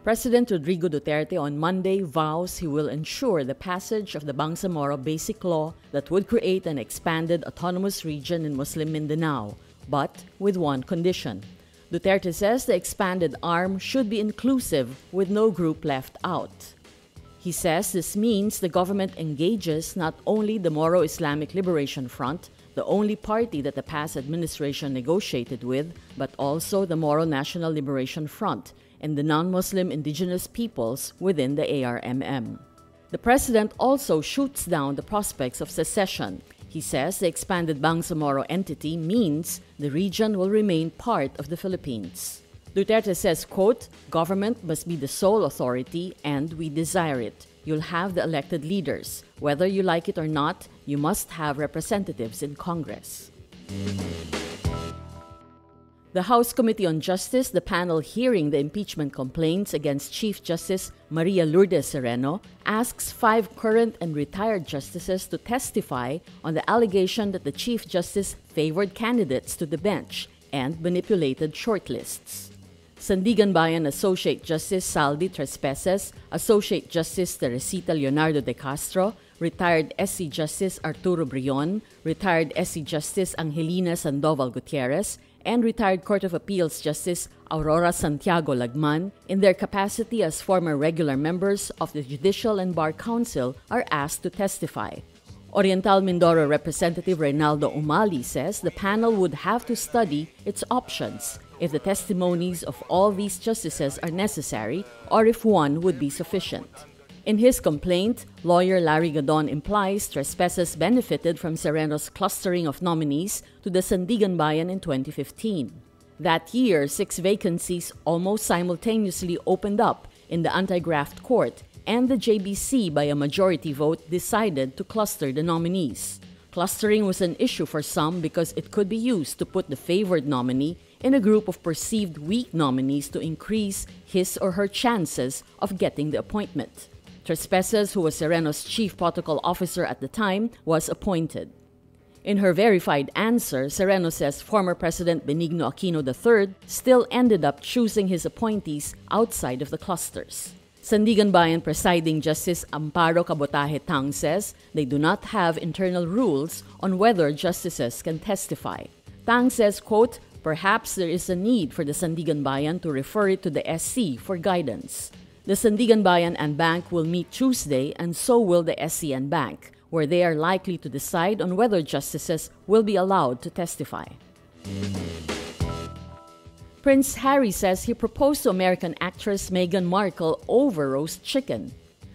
President Rodrigo Duterte on Monday vows he will ensure the passage of the Bangsamoro Basic Law that would create an expanded autonomous region in Muslim Mindanao, but with one condition. Duterte says the expanded arm should be inclusive with no group left out. He says this means the government engages not only the Moro Islamic Liberation Front, the only party that the past administration negotiated with, but also the Moro National Liberation Front and the non-Muslim indigenous peoples within the ARMM. The president also shoots down the prospects of secession. He says the expanded Bangsamoro entity means the region will remain part of the Philippines. Duterte says, quote, "Government must be the sole authority and we desire it. You'll have the elected leaders. Whether you like it or not, you must have representatives in Congress." The House Committee on Justice, the panel hearing the impeachment complaints against Chief Justice Maria Lourdes Sereno, asks 5 current and retired justices to testify on the allegation that the Chief Justice favored candidates to the bench and manipulated shortlists. Sandigan Bayan Associate Justice Saldi Trespeses, Associate Justice Teresita Leonardo de Castro, retired SC Justice Arturo Brion, retired SC Justice Angelina Sandoval Gutierrez, and retired Court of Appeals Justice Aurora Santiago Lagman, in their capacity as former regular members of the Judicial and Bar Council, are asked to testify. Oriental Mindoro Representative Reynaldo Umali says the panel would have to study its options if the testimonies of all these justices are necessary or if one would be sufficient. In his complaint, lawyer Larry Gadon implies Trespeses benefited from Sereno's clustering of nominees to the Sandigan Bayan in 2015. That year, 6 vacancies almost simultaneously opened up in the anti-graft court, and the JBC by a majority vote decided to cluster the nominees. Clustering was an issue for some because it could be used to put the favored nominee in a group of perceived weak nominees to increase his or her chances of getting the appointment. Trespeses, who was Sereno's chief protocol officer at the time, was appointed. In her verified answer, Sereno says former President Benigno Aquino III still ended up choosing his appointees outside of the clusters. Sandigan Bayan Presiding Justice Amparo Cabotaje Tang says they do not have internal rules on whether justices can testify. Tang says, quote, "Perhaps there is a need for the Sandigan Bayan to refer it to the SC for guidance." The Sandigan Bayan and Bank will meet Tuesday, and so will the SC and Bank, where they are likely to decide on whether justices will be allowed to testify. Prince Harry says he proposed to American actress Meghan Markle over roast chicken.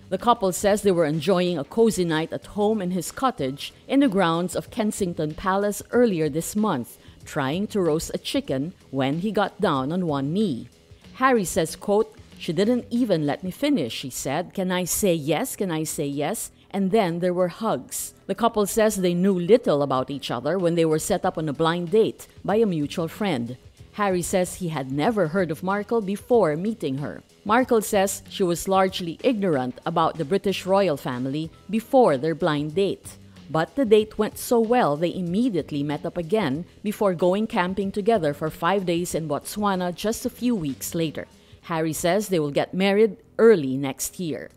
The couple says they were enjoying a cozy night at home in his cottage in the grounds of Kensington Palace earlier this month, trying to roast a chicken when he got down on one knee. Harry says, quote, "She didn't even let me finish. She said, 'Can I say yes? Can I say yes?' And then there were hugs." The couple says they knew little about each other when they were set up on a blind date by a mutual friend. Harry says he had never heard of Markle before meeting her. Markle says she was largely ignorant about the British royal family before their blind date. But the date went so well they immediately met up again before going camping together for 5 days in Botswana just a few weeks later. Harry says they will get married early next year.